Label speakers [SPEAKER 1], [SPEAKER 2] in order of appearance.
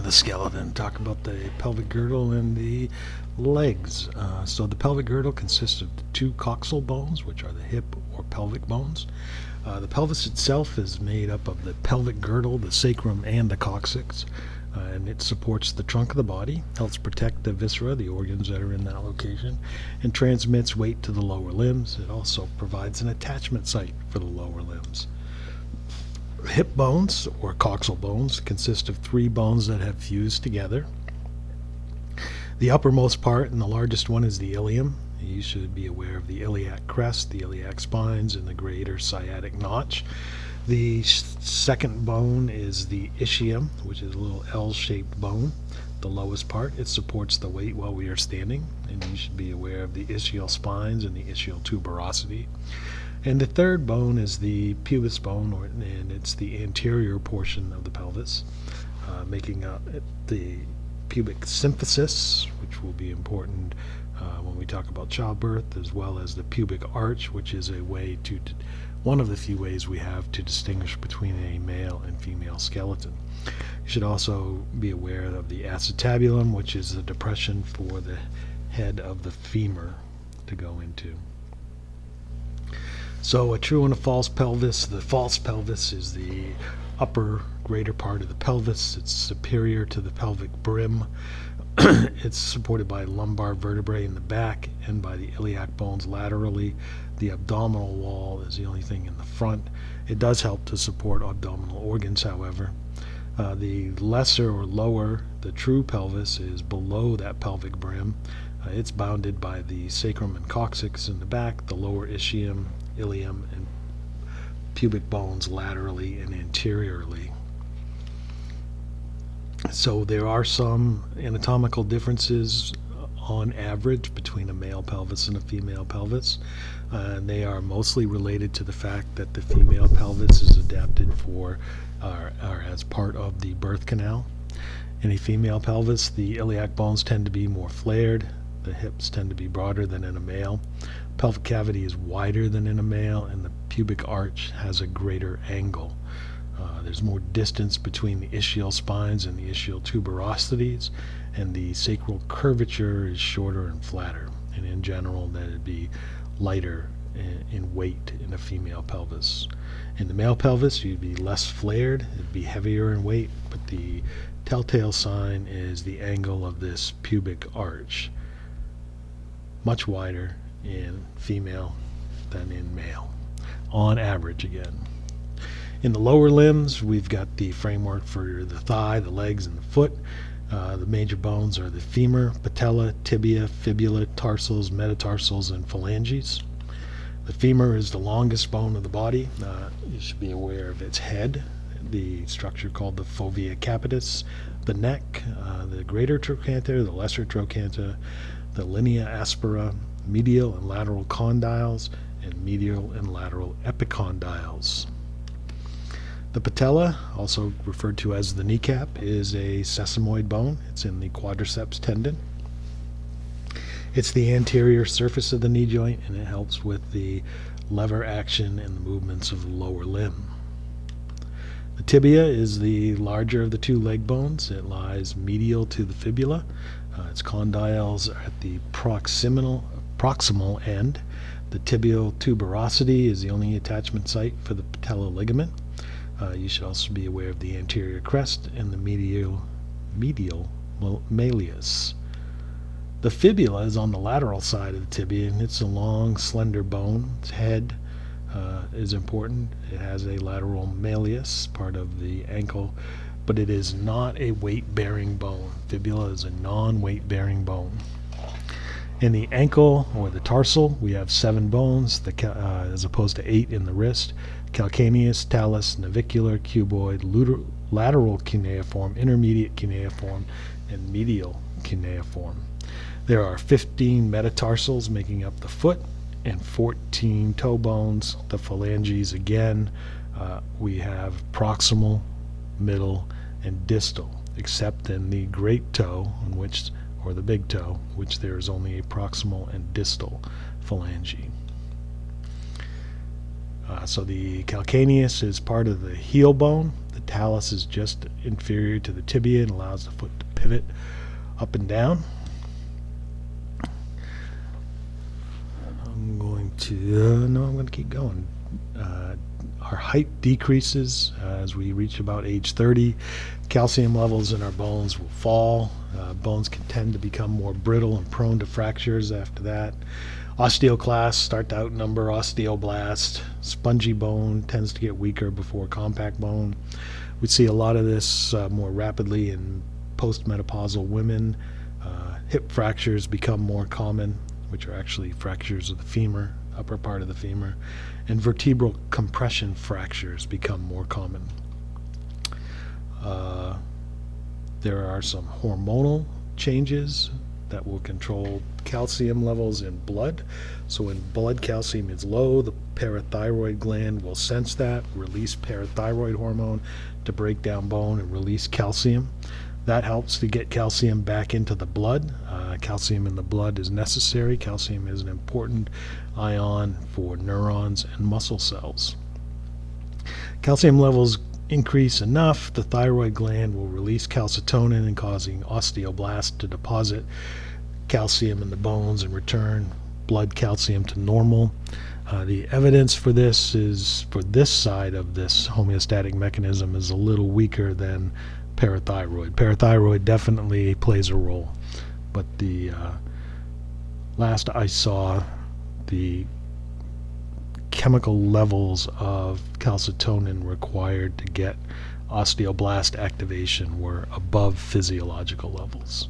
[SPEAKER 1] the skeleton, talk about the pelvic girdle and the legs. So the pelvic girdle consists of the two coxal bones, which are the hip or pelvic bones. The pelvis itself is made up of the pelvic girdle, the sacrum, and the coccyx. And it supports the trunk of the body, helps protect the viscera, the organs that are in that location, and transmits weight to the lower limbs. It also provides an attachment site for the lower limbs. Hip bones, or coxal bones, consist of three bones that have fused together. The uppermost part and the largest one is the ilium. You should be aware of the iliac crest, the iliac spines, and the greater sciatic notch. The second bone is the ischium, which is a little L-shaped bone. The lowest part, it supports the weight while we are standing, and you should be aware of the ischial spines and the ischial tuberosity. And the third bone is the pubis bone, and it's the anterior portion of the pelvis, making up the pubic symphysis, which will be important when we talk about childbirth, as well as the pubic arch, which is one of the few ways we have to distinguish between a male and female skeleton. You should also be aware of the acetabulum, which is the depression for the head of the femur to go into. So a true and a false pelvis. The false pelvis is the upper greater part of the pelvis. It's superior to the pelvic brim. It's supported by lumbar vertebrae in the back and by the iliac bones laterally. The abdominal wall is the only thing in the front. It does help to support abdominal organs, however. The lesser or lower, the true pelvis, is below that pelvic brim. It's bounded by the sacrum and coccyx in the back, the lower ischium, ilium, and pubic bones laterally and anteriorly. So there are some anatomical differences on average between a male pelvis and a female pelvis. And they are mostly related to the fact that the female pelvis is adapted for or as part of the birth canal. In a female pelvis, the iliac bones tend to be more flared. The hips tend to be broader than in a male. Pelvic cavity is wider than in a male, and the pubic arch has a greater angle. There's more distance between the ischial spines and the ischial tuberosities, and the sacral curvature is shorter and flatter. And in general, that'd be lighter in weight in a female pelvis. In the male pelvis, you'd be less flared, it'd be heavier in weight, but the telltale sign is the angle of this pubic arch. Much wider in female than in male, on average again. In the lower limbs, we've got the framework for the thigh, the legs, and the foot. The major bones are the femur, patella, tibia, fibula, tarsals, metatarsals, and phalanges. The femur is the longest bone of the body. You should be aware of its head, the structure called the fovea capitis, the neck, the greater trochanter, the lesser trochanter, the linea aspera, medial and lateral condyles, and medial and lateral epicondyles. The patella, also referred to as the kneecap, is a sesamoid bone. It's in the quadriceps tendon. It's the anterior surface of the knee joint, and it helps with the lever action and the movements of the lower limb. The tibia is the larger of the two leg bones. It lies medial to the fibula. Its condyles are at the proximal end. The tibial tuberosity is the only attachment site for the patellar ligament. You should also be aware of the anterior crest and the medial malleus. The fibula is on the lateral side of the tibia, and it's a long, slender bone. Its head is important. It has a lateral malleus, part of the ankle, but it is not a weight-bearing bone. Fibula is a non-weight-bearing bone. In the ankle, or the tarsal, we have 7 bones, as opposed to 8 in the wrist: calcaneus, talus, navicular, cuboid, lateral cuneiform, intermediate cuneiform, and medial cuneiform. There are 15 metatarsals making up the foot, and 14 toe bones. The phalanges, again, we have proximal, middle, and distal, except in the great toe, or the big toe, which there is only a proximal and distal phalange. So the calcaneus is part of the heel bone. The talus is just inferior to the tibia and allows the foot to pivot up and down. I'm going to keep going. Our height decreases as we reach about age 30. Calcium levels in our bones will fall. Bones can tend to become more brittle and prone to fractures after that. Osteoclasts start to outnumber osteoblasts. Spongy bone tends to get weaker before compact bone. We see a lot of this more rapidly in postmenopausal women. Hip fractures become more common, which are actually fractures of the femur, upper part of the femur, and vertebral compression fractures become more common. There are some hormonal changes that will control calcium levels in blood. So when blood calcium is low, the parathyroid gland will sense that, release parathyroid hormone to break down bone and release calcium. That helps to get calcium back into the blood. Calcium in the blood is necessary. Calcium is an important ion for neurons and muscle cells. Calcium levels increase enough, the thyroid gland will release calcitonin and causing osteoblasts to deposit calcium in the bones and return blood calcium to normal. The evidence for this side of this homeostatic mechanism is a little weaker than parathyroid. Parathyroid definitely plays a role, but the last I saw, the chemical levels of calcitonin required to get osteoblast activation were above physiological levels.